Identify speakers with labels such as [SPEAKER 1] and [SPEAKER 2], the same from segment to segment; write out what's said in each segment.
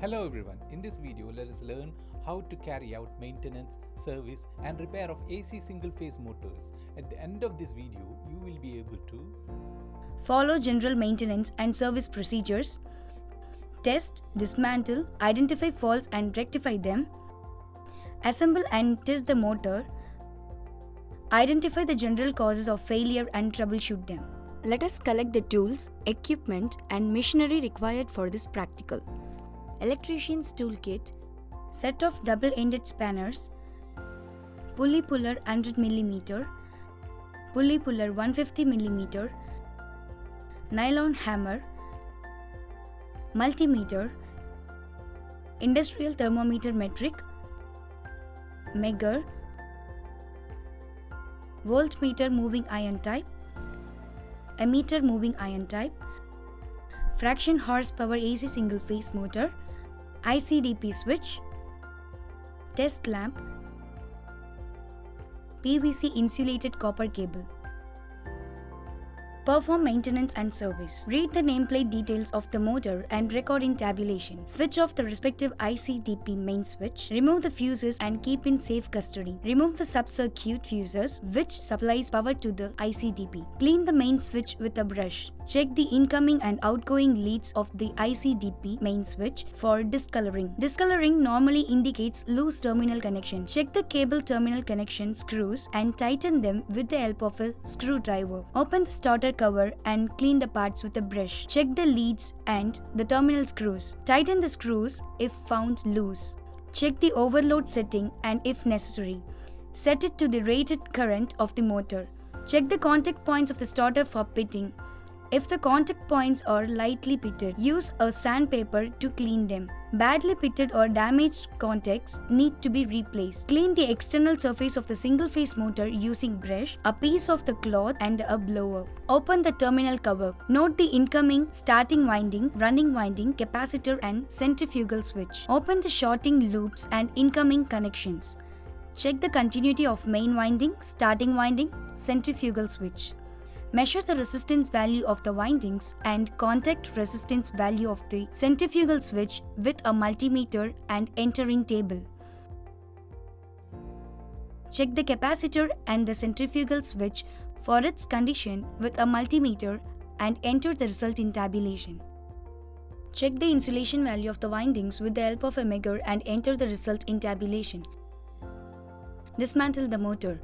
[SPEAKER 1] Hello everyone, in this video let us learn how to carry out maintenance, service and repair of AC single phase motors. At the end of this video, you will be able to
[SPEAKER 2] follow general maintenance and service procedures, test, dismantle, identify faults and rectify them, assemble and test the motor, identify the general causes of failure and troubleshoot them. Let us collect the tools, equipment and machinery required for this practical. Electrician's toolkit, set of double-ended spanners, pulley puller 100 mm, pulley puller 150 mm, nylon hammer, multimeter, industrial thermometer metric, megger, voltmeter moving iron type, ammeter moving iron type, fraction horsepower AC single phase motor, ICDP switch, test lamp, PVC insulated copper cable. Perform maintenance and service. Read the nameplate details of the motor and record in tabulation. Switch off the respective ICDP main switch. Remove the fuses and keep in safe custody. Remove the sub-circuit fuses which supplies power to the ICDP. Clean the main switch with a brush. Check the incoming and outgoing leads of the ICDP main switch for discoloring. Discoloring normally indicates loose terminal connection. Check the cable terminal connection screws and tighten them with the help of a screwdriver. Open the starter cover and clean the parts with a brush. Check the leads and the terminal screws. Tighten the screws if found loose. Check the overload setting and if necessary, set it to the rated current of the motor. Check the contact points of the starter for pitting. If the contact points are lightly pitted, use a sandpaper to clean them. Badly pitted or damaged contacts need to be replaced. Clean the external surface of the single-phase motor using brush, a piece of the cloth and a blower. Open the terminal cover. Note the incoming, starting winding, running winding, capacitor and centrifugal switch. Open the shorting loops and incoming connections. Check the continuity of main winding, starting winding, centrifugal switch. Measure the resistance value of the windings and contact resistance value of the centrifugal switch with a multimeter and enter in table. Check the capacitor and the centrifugal switch for its condition with a multimeter and enter the result in tabulation. Check the insulation value of the windings with the help of a megger and enter the result in tabulation. Dismantle the motor.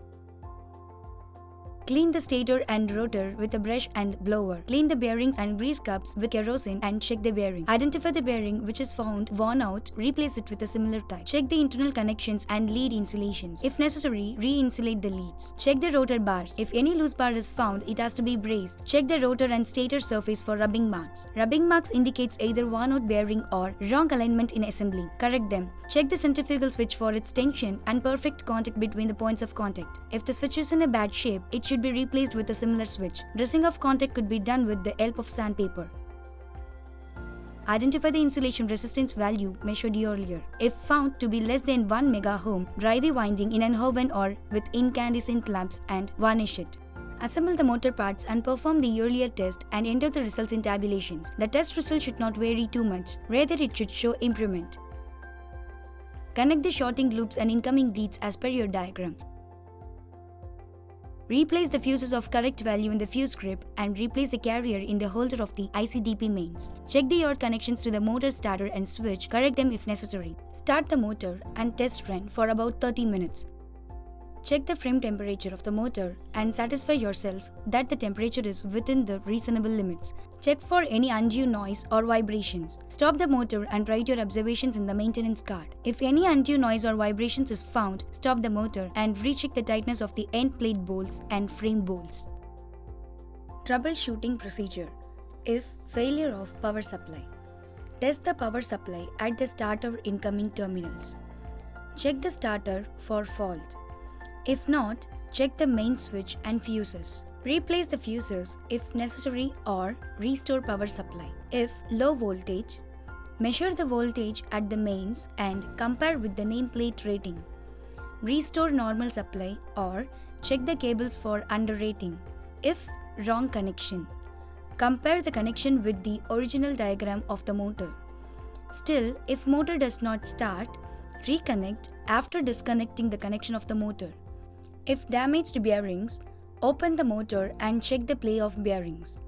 [SPEAKER 2] Clean the stator and rotor with a brush and blower. Clean the bearings and grease cups with kerosene and check the bearing. Identify the bearing which is found worn out, replace it with a similar type. Check the internal connections and lead insulations. If necessary, re-insulate the leads. Check the rotor bars. If any loose bar is found, it has to be braced. Check the rotor and stator surface for rubbing marks. Rubbing marks indicates either worn out bearing or wrong alignment in assembly. Correct them. Check the centrifugal switch for its tension and perfect contact between the points of contact. If the switch is in a bad shape, it should be replaced with a similar switch. Dressing of contact could be done with the help of sandpaper. Identify the insulation resistance value measured earlier. If found to be less than 1 megaohm, dry the winding in an oven or with incandescent lamps and varnish it. Assemble the motor parts and perform the earlier test and enter the results in tabulations. The test result should not vary too much, rather it should show improvement. Connect the shorting loops and incoming leads as per your diagram. Replace the fuses of correct value in the fuse grip and replace the carrier in the holder of the ICDP mains. Check the earth connections to the motor starter and switch, correct them if necessary. Start the motor and test run for about 30 minutes. Check the frame temperature of the motor and satisfy yourself that the temperature is within the reasonable limits. Check for any undue noise or vibrations. Stop the motor and write your observations in the maintenance card. If any undue noise or vibrations is found, stop the motor and recheck the tightness of the end plate bolts and frame bolts. Troubleshooting procedure. If failure of power supply. Test the power supply at the starter incoming terminals. Check the starter for fault. If not, check the main switch and fuses. Replace the fuses if necessary or restore power supply. If low voltage, measure the voltage at the mains and compare with the nameplate rating. Restore normal supply or check the cables for underrating. If wrong connection, compare the connection with the original diagram of the motor. Still, if motor does not start, reconnect after disconnecting the connection of the motor. If damaged bearings, open the motor and check the play of bearings.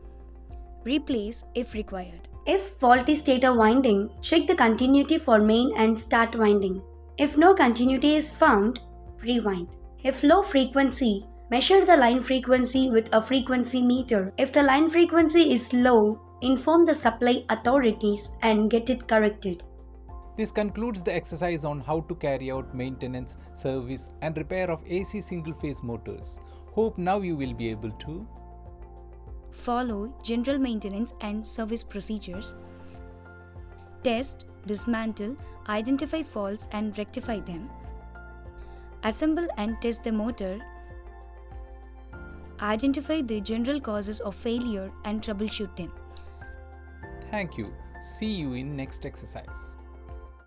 [SPEAKER 2] Replace if required.
[SPEAKER 3] If faulty stator winding, check the continuity for main and start winding. If no continuity is found, rewind. If low frequency, measure the line frequency with a frequency meter. If the line frequency is low, inform the supply authorities and get it corrected.
[SPEAKER 1] This concludes the exercise on how to carry out maintenance, service and repair of AC single-phase motors. Hope now you will be able to
[SPEAKER 2] follow general maintenance and service procedures, test, dismantle, identify faults and rectify them, assemble and test the motor, identify the general causes of failure and troubleshoot them.
[SPEAKER 1] Thank you. See you in next exercise.